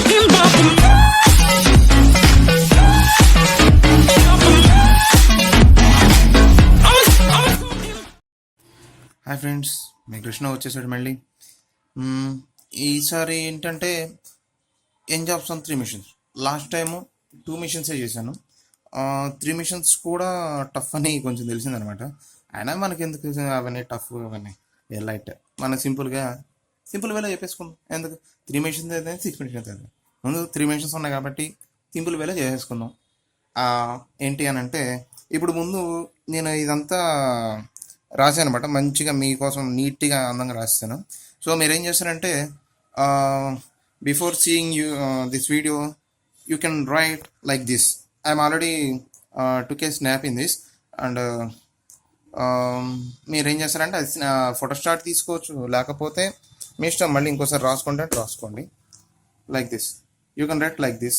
Hi friends, మీ కృష్ణ వచ్చేసాడు మళ్ళీ. ఈసారి ఏంటంటే n jobs on 3 machines. Last time 2 మిషన్సే చేశాను. 3 మిషన్స్ కూడా టఫ్ అని కొంచెం తెలిసిందనమాట. అయినా మనకి ఎందుకు అవన్నీ టఫ్, అవన్నీ లైట్. మనం సింపుల్ వేలో చెప్పేసుకుందాం. ఎందుకు 3 మిషన్స్ అయితే 6 మిషన్స్ అయితే ముందు 3 మిషన్స్ ఉన్నాయి కాబట్టి సింపుల్ వేలో చేసేసుకుందాం. ఏంటి అని అంటే ఇప్పుడు ముందు నేను ఇదంతా రాశాను అనమాట. మంచిగా మీకోసం నీట్గా అందంగా రాస్తాను. సో మీరు ఏం చేస్తారంటే before seeing this video you can write like this. I'm already took A snap in this. And మీరు ఏం చేస్తారంటే అది ఫోటోస్టాట్ తీసుకోవచ్చు, లేకపోతే మీ ఇష్టం. మళ్ళీ ఇంకోసారి రాసుకోండి like this. You can write like this.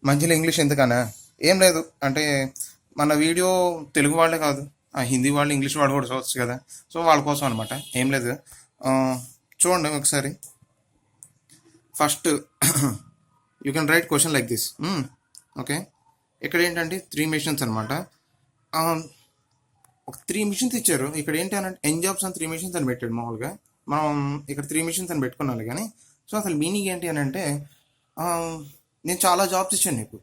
మంచిగా ఇంగ్లీష్ ఎందుకనా ఏం లేదు, అంటే మన వీడియో తెలుగు వాళ్ళే కాదు, హిందీ వాళ్ళు, ఇంగ్లీష్ వాళ్ళు కూడా చూడవచ్చు కదా. సో వాళ్ళ కోసం అనమాట, ఏం లేదు. చూడండి ఒకసారి. First you can write question like this. Okay, ఇక్కడ ఏంటంటే 3 మిషన్స్ అనమాట. ఒక 3 మిషన్స్ ఇచ్చారు. ఇక్కడ ఏంటి అని ఎన్ జాబ్స్ అని 3 మిషన్స్ అని పెట్టాడు. మామూలుగా మనం ఇక్కడ 3 మిషన్స్ అని పెట్టుకున్నాను కానీ, సో అసలు మీనింగ్ ఏంటి అని అంటే నేను చాలా జాబ్స్ ఇచ్చాను నీకు,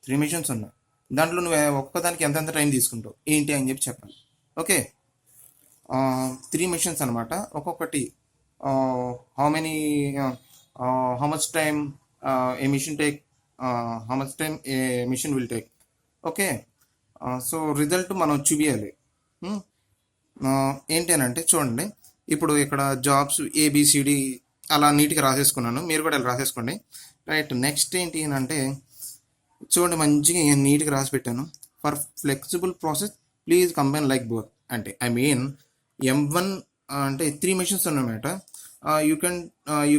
3 మిషన్స్ ఉన్నాయి. దాంట్లో నువ్వు ఒక్కదానికి ఎంతెంత టైం తీసుకుంటావు ఏంటి అని చెప్పాను. ఓకే, 3 మిషన్స్ అనమాట. ఒక్కొక్కటి how much time a machine take, how much time a machine will take. Okay, so result మనం చూపించాలి. ఏంటి అని అంటే చూడండి, ఇప్పుడు ఇక్కడ జాబ్స్ ABCD అలా నీట్గా రాసేసుకున్నాను. మీరు కూడా ఇలా రాసేసుకోండి. రైట్, నెక్స్ట్ ఏంటి అని అంటే చూడండి, మంచిగా నీట్గా రాసి పెట్టాను. For flexible process please combine like both. అంటే ఐ మీన్ M1 అంటే 3 మిషన్స్ ఉన్నమాట. You can't you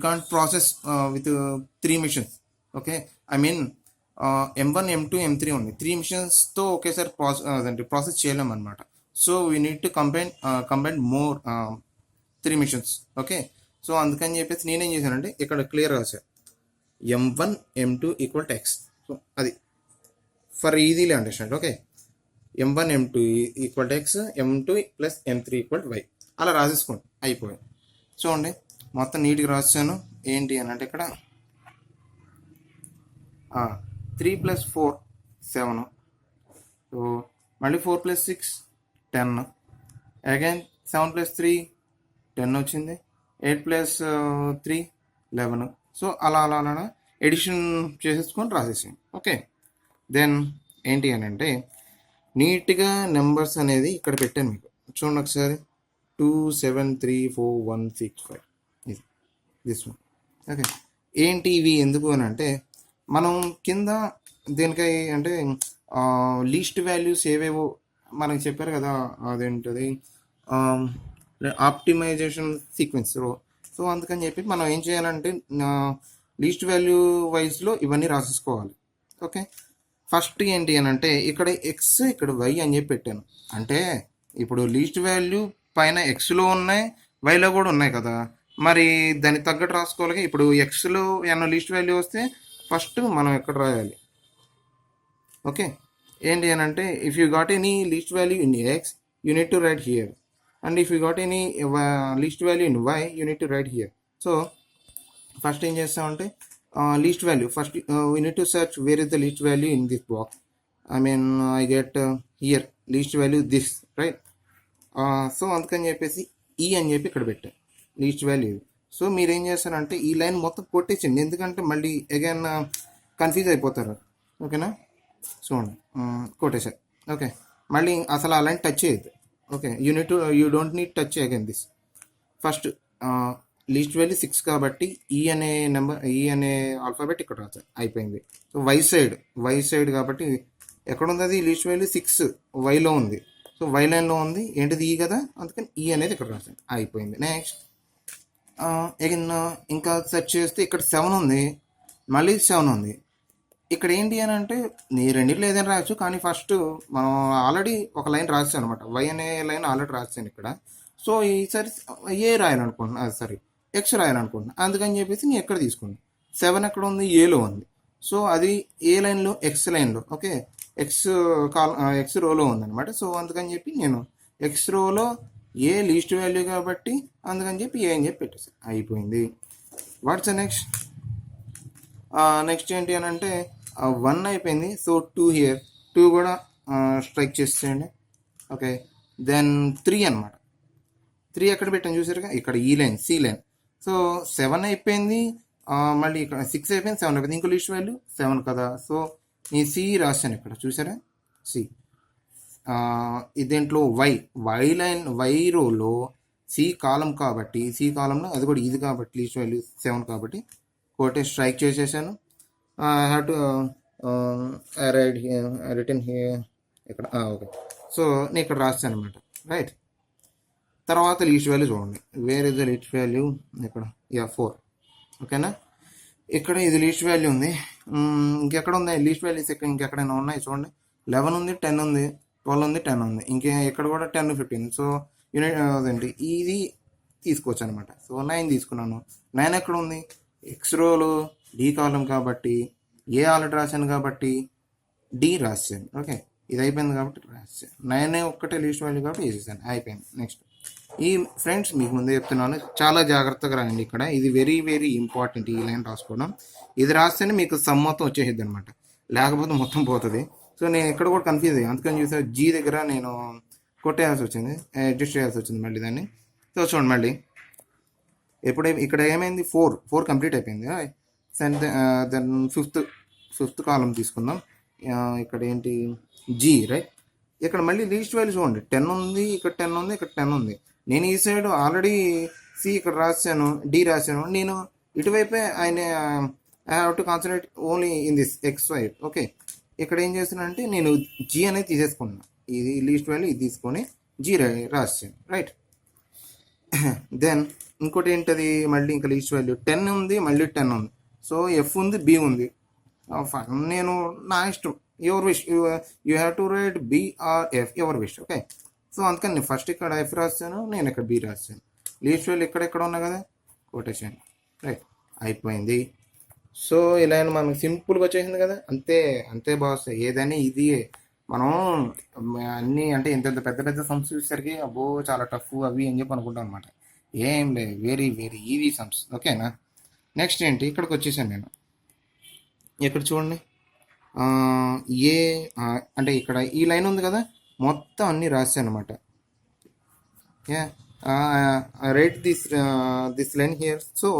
can't process with 3 machines. Okay, I mean M1, M2, M3 ఉంది. 3 మిషన్స్తో ఒకేసారి ప్రాసెస్ చేయలేము అనమాట. So we need to combine more 3 machines. Okay, so అందుకని చెప్పేసి నేనేం చేశానంటే ఇక్కడ క్లియర్ రాశాను, M1, M2 equal to X. So అది for easily understand. Okay, M1, M2 equal to X, M2 plus M3 equal to Y. అలా రాసేసుకోండి, అయిపోయింది. చూడండి మొత్తం నీట్గా రాసాను. ఏంటి అని అంటే ఇక్కడ 3 + 4 7. సో మళ్ళీ 4 + 6 10. అగైన్ 7 + 3 10 వచ్చింది. 8 + 3 11. సో అలా ఎడిషన్ చేసేసుకొని రాసేసాను. ఓకే, దెన్ ఏంటి అని అంటే నీట్గా నెంబర్స్ అనేది ఇక్కడ పెట్టాను మీకు. చూడండి ఒకసారి, 2 7 3 4 1 6 5 దిస్ వన్. ఓకే, ఏంటి ఇవి ఎందుకు అని అంటే మనం కింద దేనికై అంటే లీస్ట్ వాల్యూస్ ఏవేవో మనకి చెప్పారు కదా, అదేంటది ఆప్టిమైజేషన్ సీక్వెన్స్. సో అందుకని చెప్పి మనం ఏం చేయాలంటే లీస్ట్ వాల్యూ వైజ్లో ఇవన్నీ రాసేసుకోవాలి. ఓకే, ఫస్ట్ ఏంటి అని అంటే ఇక్కడ X ఇక్కడ Y అని చెప్పి పెట్టాను. అంటే ఇప్పుడు లీస్ట్ వాల్యూ పైన Xలో ఉన్నాయి, Yలో కూడా ఉన్నాయి కదా, మరి దానికి తగ్గట్టు రాసుకోవాలి. ఇప్పుడు Xలో ఏమన్నా లీస్ట్ వాల్యూ వస్తే ఫస్ట్ మనం ఎక్కడ రాయాలి. ఓకే, ఏంటి అని అంటే if you got any least value in X you need to right here, and if you got any least value in Y you need to write here. So first ఏం చేస్తామంటే least value first we need to search where is the least value in this box. I mean I get here least value this, right? So అందుకని చెప్పేసి E అని చెప్పి ఇక్కడ పెట్టాను least value. So మీరు ఏం చేస్తారంటే ఈ లైన్ మొత్తం కొట్టేసింది, ఎందుకంటే మళ్ళీ అగైన్ కన్ఫ్యూజ్ అయిపోతారు. ఓకేనా, చూడండి కొట్టేసారు. ఓకే, మళ్ళీ అసలు ఆ లైన్ టచ్ చేయద్దు. Okay, you don't need touch again this. First least value 6 కాబట్టి ఈ అనే ఆల్ఫాబెట్ ఇక్కడ రాస్తారు, అయిపోయింది. సో వై సైడ్ కాబట్టి ఎక్కడ ఉంది అది లీస్ట్ వాల్యూ 6 వైలో ఉంది. సో వై లైన్లో ఉంది, ఏంటిది ఈ కదా, అందుకని ఈ అనేది ఇక్కడ రాస్తాను, అయిపోయింది. నెక్స్ట్ అగైన్ ఇంకా సెర్చ్ చేస్తే ఇక్కడ 7 ఉంది, మళ్ళీ 7 ఉంది. ఇక్కడ ఏంటి అని అంటే నీ రెండిట్లో ఏదైనా రాయొచ్చు, కానీ ఫస్ట్ మనం ఆల్రెడీ ఒక లైన్ రాసాను అనమాట. వై అనే లైన్ ఆల్రెడీ రాసాను ఇక్కడ. సో ఈసారి ఏ రాయాలనుకుంటున్నాను, సారీ ఎక్స్ రాయాలనుకుంటున్నాను. అందుకని చెప్పేసి నేను ఎక్కడ తీసుకున్నాను, 7 ఎక్కడ ఉంది, ఏలో ఉంది. సో అది ఏ లైన్లో, ఎక్స్ లైన్లో. ఓకే, ఎక్స్ ఎక్స్ రోలో ఉందన్నమాట. సో అందుకని చెప్పి నేను ఎక్స్ రోలో ఏ లీస్ట్ వాల్యూ కాబట్టి అందుకని చెప్పి ఏ అని చెప్పి పెట్టేసాను, అయిపోయింది. Watts next? నెక్స్ట్ ఏంటి అని అంటే 1 అయిపోయింది. సో 2 హియర్, 2 కూడా స్ట్రైక్ చేసేయండి. ఓకే, దెన్ 3 అనమాట. 3 ఎక్కడ పెట్టాను చూసారుగా, ఇక్కడ ఈ లైన్, సి లైన్. సో 7 అయిపోయింది, మళ్ళీ ఇక్కడ 6 అయిపోయింది, 7 అయిపోయింది. ఇంకో లిస్ట్ వాల్యూ 7 కదా. సో ఈ సి రాశాను ఇక్కడ చూసారా, సి. ఇదేంట్లో వై లైన్, వై రోలో సి కాలం కాబట్టి, సి కాలంలో అది కూడా ఇది కాబట్టి లిస్ట్ వాల్యూ 7 కాబట్టి కోటే స్ట్రైక్ చేసేసాను. I have to return here ఇక్కడ. ఓకే, సో నేను ఇక్కడ రాస్తాను అనమాట, రైట్. తర్వాత లీస్ట్ వాల్యూ చూడండి, where is the least value, ఇక్కడ 4. ఓకేనా, ఇక్కడ ఇది లీస్ట్ వాల్యూ ఉంది. ఇంకెక్కడ ఉంది లీస్ట్ వాల్యూస్, ఇక్కడ ఇంకెక్కడైనా ఉన్నాయి చూడండి. 11 ఉంది, 10 ఉంది, 12 ఉంది, 10 ఉంది, ఇంకే ఇక్కడ కూడా 10, 15. సో యూనిట్ అదేంటి ఇది తీసుకోవచ్చు అనమాట. సో 9 తీసుకున్నాను. 9 ఎక్కడ ఉంది, ఎక్స్ రోలు డి కాలం కాబట్టి ఏ ఆల్రెడీ రాశాను కాబట్టి డి రాశాను. ఓకే, ఇది అయిపోయింది కాబట్టి రాశాను. 9 ఒక్కటే లీస్ట్ వాల్యూ కాబట్టి వేసేసాను, అయిపోయింది. నెక్స్ట్ ఈ ఫ్రెండ్స్ మీకు ముందే చెప్తున్నాను, చాలా జాగ్రత్తగా రాయండి. ఇక్కడ ఇది వెరీ వెరీ ఇంపార్టెంట్, ఈ లైన్ రాసుకోవడం. ఇది రాస్తేనే మీకు సమ్ మొత్తం వచ్చేసిద్ది అనమాట, లేకపోతే మొత్తం పోతుంది. సో నేను ఇక్కడ కూడా కన్ఫ్యూజ్ అయ్యాను, అందుకని చూసా జీ దగ్గర నేను కొట్టేయాల్సి వచ్చింది, అడ్జస్ట్ చేయాల్సి వచ్చింది మళ్ళీ దాన్ని. సో చూడండి మళ్ళీ ఎప్పుడై ఇక్కడ ఏమైంది, 4 కంప్లీట్ అయిపోయింది. దెన్ ఫిఫ్త్ కాలం తీసుకుందాం. ఇక్కడ ఏంటి, జీ, రైట్. ఇక్కడ మళ్ళీ లీస్ట్ వాల్యూ చూడండి, 10 ఉంది, ఇక్కడ 10 ఉంది, ఇక్కడ 10 ఉంది. నేను ఈ సైడ్ ఆల్రెడీ సి ఇక్కడ రాశాను, డి రాశాను. నేను ఇటువైపే ఆయన I have to concentrate only in this X wide. Okay, ఇక్కడ ఏం చేస్తున్నానంటే నేను జీ అనేది తీసేసుకున్నాను, ఇది లీస్ట్ వాల్యూ ఇది తీసుకొని జీ రాశాను, రైట్. దెన్ ఇంకోటి ఏంటది, మళ్ళీ ఇంకా లీస్ట్ వాల్యూ 10 ఉంది, మళ్ళీ 10 ఉంది. సో ఎఫ్ ఉంది, బి ఉంది. నేను నా ఇష్టం, your wish, you have to write B R F, your wish. Okay, so అందుకని నేను ఫస్ట్ ఇక్కడ ఎఫ్ రాస్తాను, నేను ఇక్కడ బి రాస్తాను. లీస్ట్ వాల్యూ ఎక్కడెక్కడ ఉన్నాయి కదా, కొట్టేసాను, రైట్, అయిపోయింది. సో ఇలా మనకు సింపుల్గా వచ్చేసింది కదా, అంతే అంతే బాస్. ఏదైనా ఇది మనం అన్నీ అంటే ఇంత పెద్ద పెద్ద సమ్స్ చూసేసరికి అబ్బో చాలా టఫ్ అవి అని చెప్పి అనుకుంటాం అనమాట. ఏం లేదు, వెరీ వెరీ ఈజీ సమ్స్. ఓకేనా, నెక్స్ట్ ఏంటి, ఇక్కడికి వచ్చేసాను నేను. ఇక్కడ చూడండి, ఏ అంటే ఇక్కడ ఈ లైన్ ఉంది కదా, మొత్తం అన్నీ రాశాను అనమాట. Right this line here. So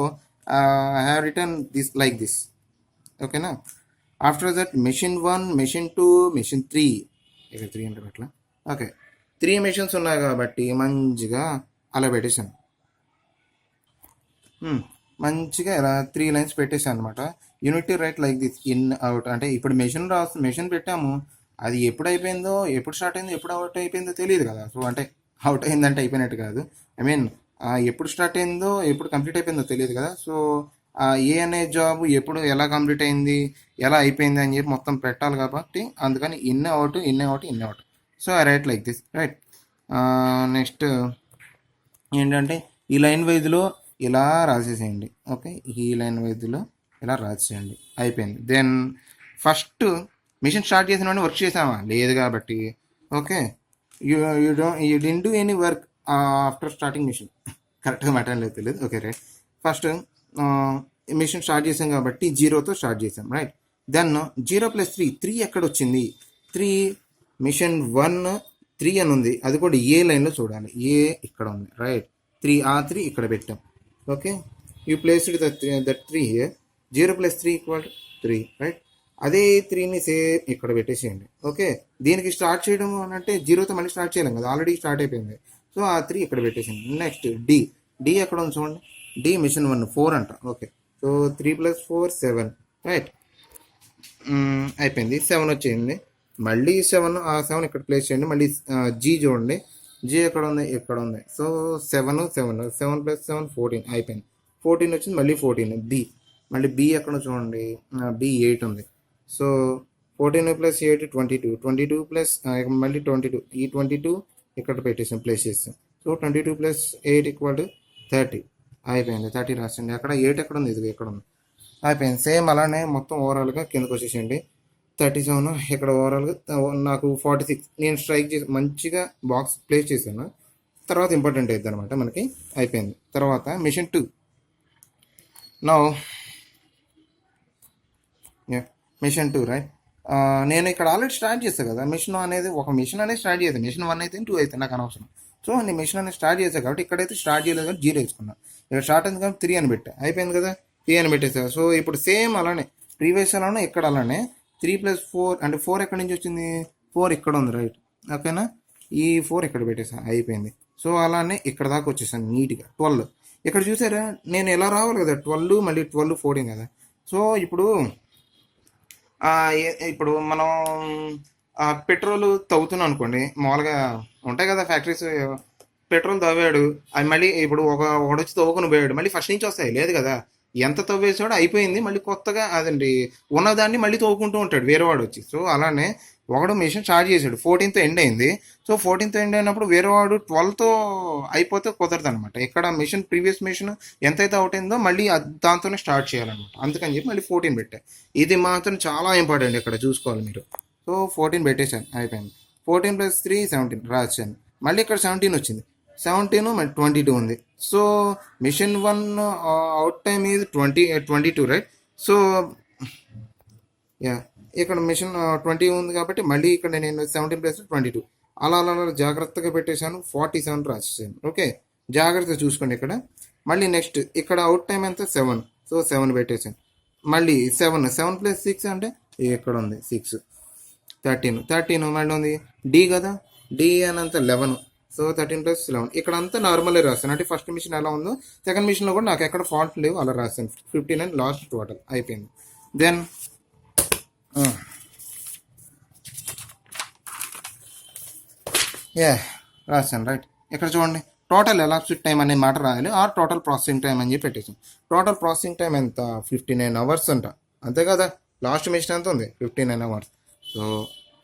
I have written this like this. ఓకేనా, after that machine 1, machine 2, machine 3. ఇక్కడ 3 అంటే అట్లా. ఓకే, 3 మెషిన్స్ ఉన్నాయి కాబట్టి మంచిగా అలా పెట్టేశాను. మంచిగా ఇలా 3 లైన్స్ పెట్టేశాను అనమాట. Unity right like this, in out. అంటే ఇప్పుడు మెషిన్ పెట్టాము, అది ఎప్పుడు అయిపోయిందో, ఎప్పుడు స్టార్ట్ అయిందో, ఎప్పుడు అవుట్ అయిపోయిందో తెలియదు కదా. సో అంటే అవుట్ అయిందంటే అయిపోయినట్టు కాదు, ఐ మీన్ ఎప్పుడు స్టార్ట్ అయిందో, ఎప్పుడు కంప్లీట్ అయిపోయిందో తెలియదు కదా. సో ఏ అనే జాబ్ ఎప్పుడు ఎలా కంప్లీట్ అయింది, ఎలా అయిపోయింది అని చెప్పి మొత్తం పెట్టాలి కాబట్టి అందుకని in out, in out, in out. So I right like this, right. Next ఏంటంటే ఈ లైన్ వైజ్లో ఇలా రాసేసేయండి. ఓకే, ఈ లైన్ వైజ్లో ఇలా రాసేయండి, అయిపోయింది. దెన్ ఫస్ట్ మిషన్ స్టార్ట్ చేసిన వాడిని వర్క్ చేసామా, లేదు కాబట్టి okay, you didn't do any work after starting machine. కరెక్ట్గా మ్యాటర్ లేదు తెలియదు. Okay, right. First machine start చేసాం కాబట్టి 0తో స్టార్ట్ చేసాం, రైట్. దెన్ 0 + 3, 3 ఎక్కడ వచ్చింది, 3 మిషన్ 1 3 అని ఉంది, అది కూడా ఏ లైన్లో చూడాలి, ఏ ఇక్కడ ఉంది, రైట్. 3 3 ఇక్కడ పెట్టాం. Okay, you placed that 3 here. 0 + 3 = 3, right. అదే 3ని సేమ్ ఇక్కడ పెట్టేసేయండి. ఓకే, దీనికి స్టార్ట్ చేయడం అని అంటే 0తో మళ్ళీ స్టార్ట్ చేయలేం కదా, ఆల్రెడీ స్టార్ట్ అయిపోయింది. సో ఆ 3 ఇక్కడ పెట్టేసేయండి. నెక్స్ట్ డి ఎక్కడ ఉంది చూడండి, డి మిషన్ 1 4 అంట. Okay, so 3 + 4 7, right. అయిపోయింది, 7 వచ్చింది. మళ్ళీ 7, ఆ 7 ఇక్కడ ప్లేస్ చేయండి. మళ్ళీ జీ చూడండి, జీ ఎక్కడ ఉంది, ఇక్కడ ఉంది. సో 7 7 + 7 14, అయిపోయింది. 14 వచ్చింది, మళ్ళీ 14. బి, మళ్ళీ బి ఎక్కడ చూడండి, బి 8 ఉంది. సో 14 + 8 22, 22 + మళ్ళీ 22, ఈ 22 ఇక్కడ పెట్టేసాం, ప్లేస్ చేస్తాం. సో 22 ప్లస్ 8 ఈక్వల్ టు 30 అయిపోయింది. 30 రాసండి. అక్కడ 8 ఎక్కడ ఉంది, ఇది ఎక్కడ ఉంది, అయిపోయింది. సేమ్ అలానే మొత్తం ఓవరాల్గా కిందకు వచ్చేసేయండి. 37 ఇక్కడ ఓవరాల్గా నాకు 46 నేను స్ట్రైక్ చేసి మంచిగా బాక్స్ ప్లేస్ చేశాను. తర్వాత ఇంపార్టెంట్ అవుతుంది అనమాట మనకి. అయిపోయింది. తర్వాత మిషన్ 2 నౌ మిషన్ 2 రైట్. నేను ఇక్కడ ఆల్రెడీ స్టార్ట్ చేస్తాను కదా మిషన్ అనేది. ఒక మిషన్ అనేది స్టార్ట్ చేస్తాను. మిషన్ 1 అయితే 2 అయితే నాకు అనవసరం. సో నేను మిషన్ అనేది స్టార్ట్ చేశాను కాబట్టి ఇక్కడైతే స్టార్ట్ చేయలేదు కాబట్టి 0 వేసుకున్నాను. ఇక్కడ స్టార్ట్ అయింది కాబట్టి 3 అని పెట్టా. అయిపోయింది కదా, 3 అని పెట్టేసా. సో ఇప్పుడు సేమ్ అలానే ప్రీవియస్ అలానే ఇక్కడ అలానే 3 + 4 అంటే 4 ఎక్కడి నుంచి వచ్చింది, 4 ఇక్కడ ఉంది రైట్. ఓకేనా, ఈ 4 ఇక్కడ పెట్టేసా. అయిపోయింది. సో అలానే ఇక్కడ దాకా వచ్చేసాను నీట్గా. 12 ఇక్కడ చూసారా, నేను ఎలా రావాలి కదా 12 మళ్ళీ 12 14 కదా. సో ఇప్పుడు మనం పెట్రోల్ తవ్వుతున్నాం అనుకోండి, మామూలుగా ఉంటాయి కదా ఫ్యాక్టరీస్, పెట్రోల్ తవ్వాడు, అది మళ్ళీ ఇప్పుడు ఒకడొచ్చి తవ్వుకొని పోయాడు, మళ్ళీ ఫస్ట్ నుంచి వస్తాయి లేదు కదా. ఎంత తవ్వేసాడో అయిపోయింది, మళ్ళీ కొత్తగా అదండి ఉన్నదాన్ని మళ్ళీ తవ్వుకుంటూ ఉంటాడు వేరే వాడు వచ్చి. సో అలానే ఒకడు మిషన్ స్టార్ట్ చేశాడు, 14th ఎండ్ అయింది. సో 14th ఎండ్ అయినప్పుడు వేరే వాడు 12th అయిపోతే కుదరదు అనమాట. ఇక్కడ మిషన్ ప్రీవియస్ మిషన్ ఎంతైతే అవుట్ అయిందో మళ్ళీ దాంతోనే స్టార్ట్ చేయాలన్నమాట. అందుకని చెప్పి మళ్ళీ 14 పెట్టా. ఇది మాత్రం చాలా ఇంపార్టెంట్, ఇక్కడ చూసుకోవాలి మీరు. సో 14 పెట్టేశాను. అయిపోయింది. 14 + 3 17 రాశాను. మళ్ళీ ఇక్కడ 17 వచ్చింది. 17 మరి 22 ఉంది. So machine 1 out time is 22 right. So yeah ఇక్కడ మిషన్ 20 ఉంది కాబట్టి మళ్ళీ ఇక్కడ నేను 17 + 22 అలా అలా అలా జాగ్రత్తగా పెట్టేశాను. 47 రాసేసాను. ఓకే, జాగ్రత్తగా చూసుకోండి ఇక్కడ. మళ్ళీ నెక్స్ట్ ఇక్కడ అవుట్ టైం ఎంత 7. సో 7 పెట్టేశాను. మళ్ళీ 7 + 6 అంటే ఇక్కడ ఉంది 6. 13 మళ్ళీ ఉంది డి కదా, డి అనంత 11. సో 13 + 11 ఇక్కడ అంతా నార్మలే రాస్తాను. అంటే ఫస్ట్ మిషన్ ఎలా ఉందో సెకండ్ మిషన్లో కూడా నాకు ఎక్కడ ఫాల్ట్ లేవు, అలా రాస్తాను. 59 లాస్ట్ టోటల్ అయిపోయింది. దెన్ రాశాను రైట్. ఇక్కడ చూడండి టోటల్ ఎలాప్స్డ్ టైం అనే మాట రాయాలి, ఆర్ టోటల్ ప్రాసెసింగ్ టైం అని చెప్పి పెట్టేసాం. టోటల్ ప్రాసెసింగ్ టైం ఎంత 59 అవర్స్ అంట, అంతే కదా. లాస్ట్ మిషన్ ఎంత ఉంది 59 అవర్స్. సో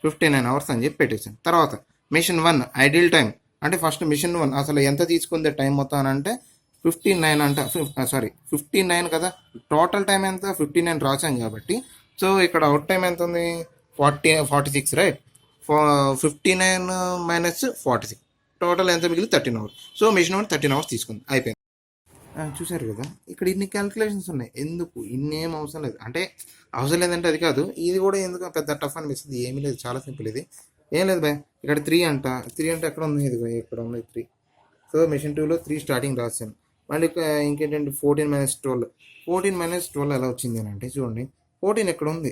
59 అవర్స్ అని చెప్పి పెట్టేసాం. తర్వాత మిషన్ 1 ఐడిల్ టైం అంటే ఫస్ట్ మిషన్ 1 అసలు ఎంత తీసుకుంది టైం మొత్తం అని అంటే 59 అంట. 59 కదా. టోటల్ టైం ఎంత 59 రాసాం కాబట్టి. సో ఇక్కడ అవుట్ టైం ఎంత ఉంది 46 రైట్. 59 - 46 టోటల్ ఎంత మిగిలి 13 అవర్స్. సో మిషన్ 1 13 అవర్స్ తీసుకుంది. అయిపోయింది. చూసారు కదా, ఇక్కడ ఇన్ని క్యాలిక్యులేషన్స్ ఉన్నాయి. ఎందుకు ఇన్నేం అవసరం లేదు, అంటే అవసరం లేదంటే అది కాదు, ఇది కూడా ఎందుకు పెద్ద టఫ్ అనిపిస్తుంది. ఏమీ లేదు, చాలా సింపుల్ ఇది. ఏం లేదు బాయ్. ఇక్కడ 3 అంట. 3 అంటే ఎక్కడ ఉంది, ఇది ఇక్కడ ఉంది 3. సో మిషన్ 2లో 3 స్టార్టింగ్ రాశాను. మళ్ళీ ఇంకేంటంటే 14 - 12. 14 - 12 ఎలా వచ్చింది అని అంటే చూడండి, 14 ఎక్కడ ఉంది,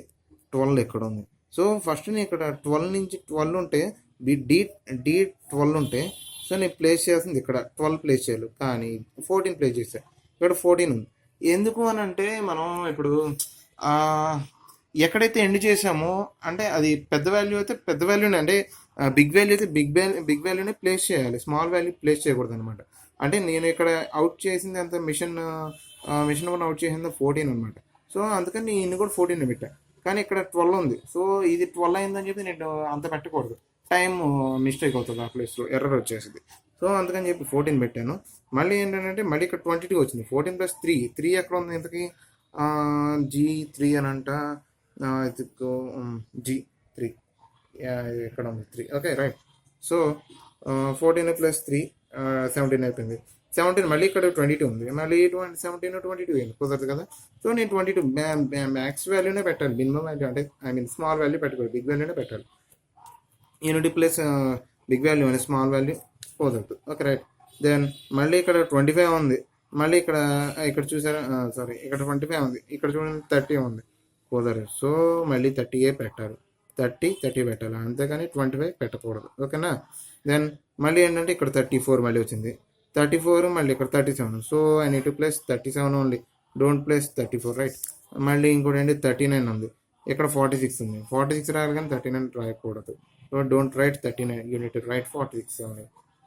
12 ఎక్కడ ఉంది. సో ఫస్ట్ నేను ఇక్కడ 12 నుంచి 12 ఉంటే డి 12 ఉంటే సో నేను ప్లేస్ చేయాల్సింది ఇక్కడ 12 ప్లేస్ చేయాలి, కానీ 14 ప్లేస్ చేశాను. ఇక్కడ 14 ఉంది. ఎందుకు అని అంటే మనం ఇప్పుడు ఎక్కడైతే ఎండ్ చేసామో అంటే అది పెద్ద వాల్యూ అయితే పెద్ద వాల్యూనే, అంటే బిగ్ వాల్యూ అయితే బిగ్ వాల్యూనే ప్లేస్ చేయాలి, స్మాల్ వాల్యూ ప్లేస్ చేయకూడదు అనమాట. అంటే నేను ఇక్కడ అవుట్ చేసింది అంత మిషన్ 1 అవుట్ చేసింది 14 అనమాట. సో అందుకని నేను కూడా 14 పెట్టా, కానీ ఇక్కడ 12 ఉంది. సో ఇది 12 అయిందని చెప్పి నేను అంత పెట్టకూడదు, టైం మిస్టేక్ అవుతుంది, ఆ ప్లేస్లో ఎర్రర్ వచ్చేసింది. సో అందుకని చెప్పి 14 పెట్టాను. మళ్ళీ ఏంటంటే మళ్ళీ ఇక్కడ 22 వచ్చింది. 14 + 3. 3 ఎక్కడ ఉంది ఇంతకి, G3 అని అంట, G3 ఎక్కడ ఉంది 3. Okay right. సో 14 + 3 17 అయిపోయింది. 17 మళ్ళీ ఇక్కడ 22 ఉంది, మళ్ళీ 17 22 అయింది, కుదరదు కదా. సో నేను 22 మ్యాక్స్ వాల్యూనే పెట్టాలి, మినిమం వాల్యూ అంటే స్మాల్ వాల్యూ పెట్టకూడదు, బిగ్ వాల్యూనే పెట్టాలి. యూనిటీ ప్లస్ బిగ్ వాల్యూ అని స్మాల్ వాల్యూ కుదరదు. Okay right. దెన్ మళ్ళీ ఇక్కడ 25 ఉంది. మళ్ళీ ఇక్కడ చూసారా, సారీ ఇక్కడ 25 ఉంది, ఇక్కడ చూడండి 30 ఉంది, కుదరదు. సో మళ్ళీ 30 పెట్టాలి, 30 పెట్టాలి, అంతేగాని 25 పెట్టకూడదు. ఓకేనా. దెన్ మళ్ళీ ఏంటంటే ఇక్కడ 34 మళ్ళీ వచ్చింది, 34 మళ్ళీ ఇక్కడ 37. So I need to place 37 only, don't place 34 right. మళ్ళీ ఇంకోటి ఏంటి 39 ఉంది, ఇక్కడ 46 ఉంది, 46 రాయాలి కానీ 39 రాయకూడదు. So don't write 39, you need to right 46 only.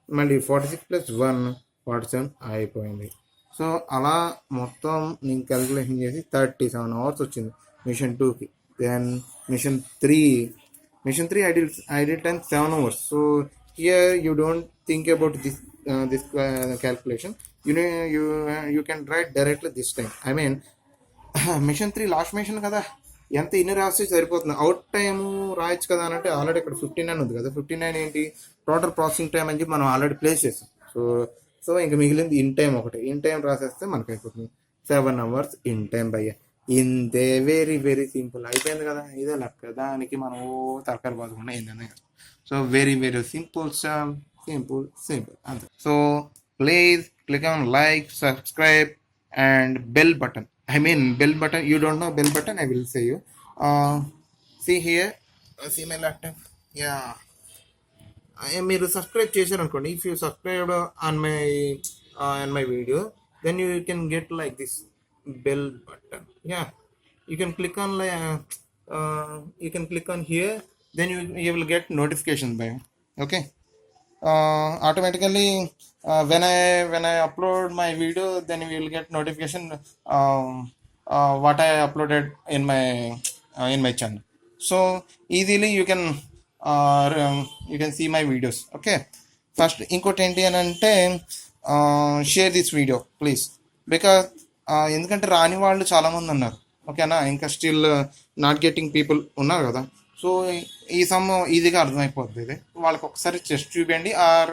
మళ్ళీ 46 + 1 47 అయిపోయింది. సో అలా మొత్తం నేను క్యాలిక్యులేషన్ చేసి 37 అవర్స్ వచ్చింది మిషన్ 2కి. Then machine 3 idle time 7 hours. So here you don't think about this this calculation, you can write directly this time. I mean, machine 3 last machine కదా, ఎంత ఇన్ని రాస్తే సరిపోతుంది, అవుట్ టైము రాయొచ్చు కదా అని అంటే ఆల్రెడీ ఇక్కడ 59 ఉంది కదా, 59 ఏంటి టోటల్ ప్రాసెసింగ్ టైం అని చెప్పి మనం ఆల్రెడీ ప్లేస్ చేసాం. సో ఇంకా మిగిలింది ఇన్ టైం ఒకటి, ఇన్ టైం రాసేస్తే మనకు అయిపోతుంది 7 hours ఇన్ టైం భయ్య. ఇంతే, వెరీ వెరీ సింపుల్, అయిపోయింది కదా. ఇదే లెక్క, దానికి మనం తరకారి బాధకుండా ఏంటనే కదా. So very very simple simple అంతే. So please click on like, subscribe and bell button. I mean bell button, you don't know bell button, I will say you. See here, see my laptop. Yeah, మీరు subscribe చేశారు అనుకోండి, if you subscribe on my video, then you can get like this bell button. Yeah, you can click on you can click on here, then you will get notifications by. Okay, automatically when I upload my video, then you will get notification what I uploaded in my channel. So easily you can see my videos. Okay, first ఇంకోటి ఏంటి అని అంటే share this video please, because ఎందుకంటే రాని వాళ్ళు చాలామంది ఉన్నారు. ఓకేనా, ఇంకా స్టిల్ నాట్ గెట్టింగ్ పీపుల్ ఉన్నారు కదా. సో ఈ సమ్ ఈజీగా అర్థమైపోద్ది. ఇది వాళ్ళకి ఒకసారి జస్ట్ చూపించండి,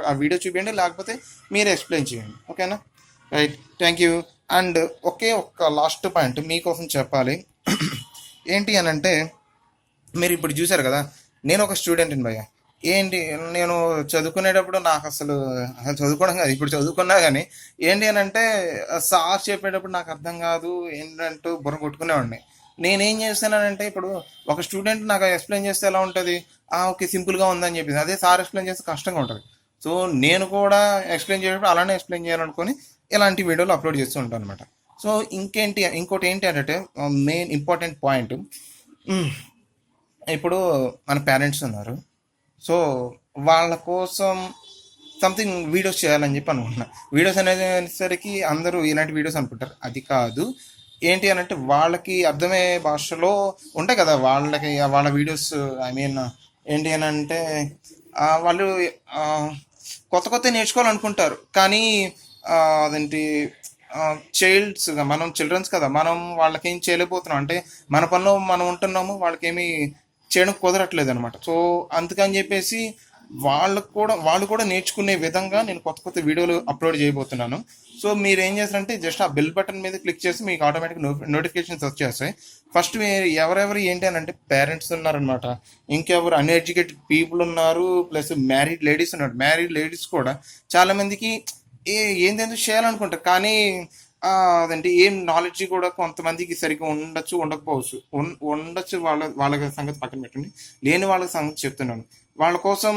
ఆ వీడియో చూపించండి, లేకపోతే మీరు ఎక్స్ప్లెయిన్ చేయండి. ఓకేనా, రైట్, థ్యాంక్ యూ. అండ్ ఒక లాస్ట్ పాయింట్ మీకోసం చెప్పాలి. ఏంటి అని అంటే, మీరు ఇప్పుడు చూసారు కదా, నేను ఒక స్టూడెంట్ని భయ్య. ఏంటి, నేను చదువుకునేటప్పుడు నాకు అసలు చదువుకోవడం కాదు, ఇప్పుడు చదువుకున్నా కానీ ఏంటి అని అంటే సార్ చెప్పేటప్పుడు నాకు అర్థం కాదు ఏంటంటూ బుర్ర కొట్టుకునేవాడిని. నేనేం చేస్తానంటే, ఇప్పుడు ఒక స్టూడెంట్ నాకు ఎక్స్ప్లెయిన్ చేస్తే ఎలా ఉంటుంది, ఓకే సింపుల్గా ఉందని చెప్పేసి, అదే సార్ ఎక్స్ప్లెయిన్ చేస్తే కష్టంగా ఉంటుంది. సో నేను కూడా ఎక్స్ప్లెయిన్ చేసేటప్పుడు అలానే ఎక్స్ప్లెయిన్ చేయాలనుకొని ఇలాంటి వీడియోలు అప్లోడ్ చేస్తూ ఉంటాను అనమాట. సో ఇంకోటి ఏంటి అంటే, మెయిన్ ఇంపార్టెంట్ పాయింట్, ఇప్పుడు మన పేరెంట్స్ ఉన్నారు. సో వాళ్ళ కోసం సంథింగ్ వీడియోస్ చేయాలని చెప్పి అనుకుంటున్నా. వీడియోస్ అనేసరికి అందరూ ఇలాంటి వీడియోస్ అనుకుంటారు, అది కాదు. ఏంటి అని అంటే, వాళ్ళకి అర్థమయ్యే భాషలో ఉంటాయి కదా వాళ్ళ వీడియోస్. ఐ మీన్ ఏంటి అని అంటే, వాళ్ళు కొత్త నేర్చుకోవాలనుకుంటారు, కానీ అదేంటి మనం చిల్డ్రన్స్ కదా, మనం వాళ్ళకేం చేయలేకపోతున్నాం. అంటే మన పనిలో మనం ఉంటున్నాము, వాళ్ళకేమీ చేయడం కుదరట్లేదు అనమాట. సో అందుకని చెప్పేసి వాళ్ళు కూడా నేర్చుకునే విధంగా నేను కొత్త వీడియోలు అప్లోడ్ చేయబోతున్నాను. సో మీరు ఏం చేస్తారంటే, జస్ట్ ఆ బెల్ బటన్ మీద క్లిక్ చేసి మీకు ఆటోమేటిక్ నోటిఫికేషన్స్ వచ్చేస్తాయి. ఫస్ట్ ఎవరెవరు ఏంటి అని అంటే, పేరెంట్స్ ఉన్నారనమాట, ఇంకెవరు అన్ఎడ్యుకేటెడ్ పీపుల్ ఉన్నారు, ప్లస్ మ్యారీడ్ లేడీస్ ఉన్నారు. మ్యారీడ్ లేడీస్ కూడా చాలామందికి ఏంటెందుకు చేయాలనుకుంటారు, కానీ అదంటే ఏం నాలెడ్జ్ కూడా కొంతమందికి సరిగ్గా ఉండొచ్చు. వాళ్ళ సంగతి పక్కన పెట్టండి, లేని వాళ్ళ సంగతి చెప్తున్నాను. వాళ్ళ కోసం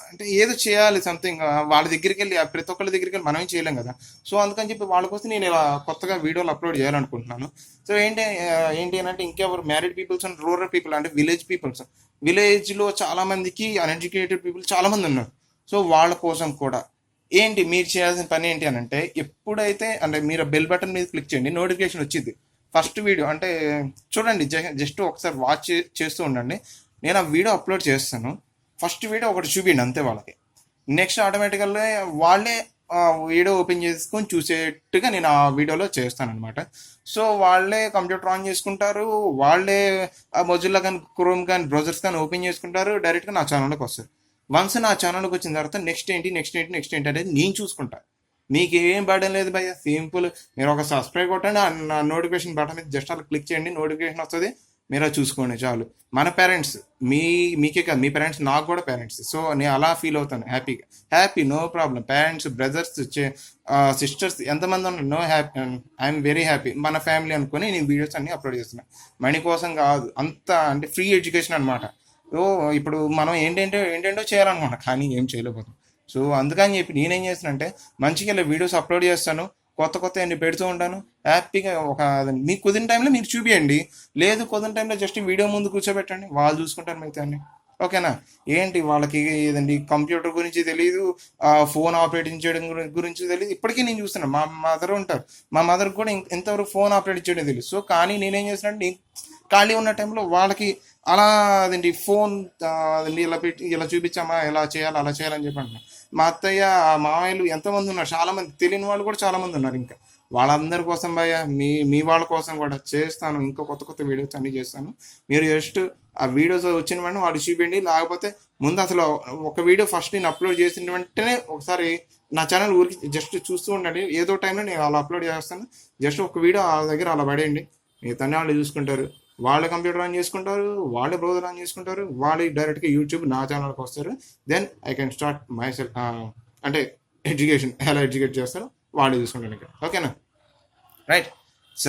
అంటే ఏదో చేయాలి సంథింగ్, వాళ్ళ దగ్గరికి వెళ్ళి ప్రతి ఒక్కళ్ళ దగ్గరికి వెళ్ళి మనం ఏం చేయలేం కదా. సో అందుకని చెప్పి వాళ్ళ కోసం నేను ఇలా కొత్తగా వీడియోలు అప్లోడ్ చేయాలనుకుంటున్నాను. సో ఏంటి అంటే, ఇంకెవరు married peoples and rural people, అంటే విలేజ్లో చాలామందికి అన్ఎడ్యుకేటెడ్ పీపుల్ చాలామంది ఉన్నారు. సో వాళ్ళ కోసం కూడా ఏంటి మీరు చేయాల్సిన పని ఏంటి అని అంటే, ఎప్పుడైతే అంటే మీరు బెల్ బటన్ మీద క్లిక్ చేయండి, నోటిఫికేషన్ వచ్చింది. ఫస్ట్ వీడియో అంటే చూడండి, జస్ట్ ఒకసారి వాచ్ చేస్తూ ఉండండి. నేను ఆ వీడియో అప్లోడ్ చేస్తాను, ఫస్ట్ వీడియో ఒకటి చూపిండి అంతే వాళ్ళకి. నెక్స్ట్ ఆటోమేటికల్గా వాళ్ళే వీడియో ఓపెన్ చేసుకొని చూసేట్టుగా నేను ఆ వీడియోలో చేస్తాను అనమాట. సో వాళ్ళే కంప్యూటర్ ఆన్ చేసుకుంటారు, వాళ్ళే మొజిల్లా కానీ క్రోమ్ కానీ బ్రౌజర్స్ కానీ ఓపెన్ చేసుకుంటారు, డైరెక్ట్గా నా ఛానల్లోకి వస్తారు. వన్స్ నా ఛానల్కి వచ్చిన తర్వాత నెక్స్ట్ ఏంటి అనేది నేను చూసుకుంటా. మీకు ఏం బర్డెన్ లేదు భయ్య, సింపుల్. మీరు ఒక సబ్స్క్రైబ్ కొట్టండి, ఆ నోటిఫికేషన్ బటన్ మీద జస్ట్ అలా క్లిక్ చేయండి, నోటిఫికేషన్ వస్తుంది, మీరు అది చూసుకోండి చాలు. మన పేరెంట్స్ మీకే కాదు, మీ పేరెంట్స్ నాకు కూడా పేరెంట్స్. సో నేను అలా ఫీల్ అవుతాను, happy, no problem. Parents, brothers, sisters ఎంతమంది ఉన్నారు, no happy, I'm very happy. మన ఫ్యామిలీ అనుకొని నేను వీడియోస్ అన్ని అప్లోడ్ చేస్తున్నాను, మనీ కోసం కాదు, అంతా అంటే ఫ్రీ ఎడ్యుకేషన్ అనమాట. సో ఇప్పుడు మనం ఏంటేంటో చేయాలనుకుంటా, కానీ ఏం చేయలేకపోతాం. సో అందుకని చెప్పి నేనేం చేస్తానంటే, మంచిగా ఇలా వీడియోస్ అప్లోడ్ చేస్తాను, కొత్త అన్ని పెడుతూ ఉంటాను హ్యాపీగా. మీకు కుదిరిన టైంలో మీరు చూపియండి, లేదు కుదిరిన టైంలో జస్ట్ వీడియో ముందు కూర్చోబెట్టండి, వాళ్ళు చూసుకుంటారు మిగతా అన్ని. ఓకేనా, ఏంటి వాళ్ళకి ఏదండి కంప్యూటర్ గురించి తెలియదు, ఫోన్ ఆపరేటింగ్ చేయడం గురించి తెలియదు. ఇప్పటికీ నేను చూస్తున్నాను, మా మదర్ ఉంటారు, మా మదర్కి కూడా ఇంతవరకు ఫోన్ ఆపరేట్ చేయడం తెలియదు. సో కానీ నేనేం చేస్తానంటే, ఖాళీ ఉన్న టైంలో వాళ్ళకి అలా అదండి ఫోన్ అదండి ఇలా చూపించామా, ఎలా చేయాలి అలా చేయాలని చెప్పి అంటున్నాను. మా అత్తయ్య మామయ్యలు ఎంతమంది ఉన్నారు, చాలామంది తెలియని వాళ్ళు కూడా చాలామంది ఉన్నారు. ఇంకా వాళ్ళందరి కోసం భయ్య, మీ వాళ్ళ కోసం కూడా చేస్తాను. ఇంకా కొత్త కొత్త వీడియోస్ అన్నీ చేస్తాను. మీరు జస్ట్ ఆ వీడియోస్ వచ్చిన వెంటనే వాడు చూపించండి. లేకపోతే ముందు అసలు ఒక వీడియో ఫస్ట్ నేను అప్లోడ్ చేసిన వెంటనే ఒకసారి నా ఛానల్ ఊరికి జస్ట్ చూస్తూ ఉండండి. ఏదో టైంలో నేను అలా అప్లోడ్ చేస్తాను. జస్ట్ ఒక వీడియో వాళ్ళ దగ్గర అలా పడేయండి. మిగతానే వాళ్ళు చూసుకుంటారు. వాళ్ళ కంప్యూటర్ ఆన్ చేసుకుంటారు, వాళ్ళే బ్రౌజర్ ఆన్ చేసుకుంటారు, వాళ్ళు డైరెక్ట్గా యూట్యూబ్ నా ఛానల్కి వస్తారు. Then I can start my self, అంటే ఎడ్యుకేషన్ ఎలా ఎడ్యుకేట్ చేస్తారో వాళ్ళు చూసుకుంటాను ఇక్కడ. ఓకేనా? రైట్.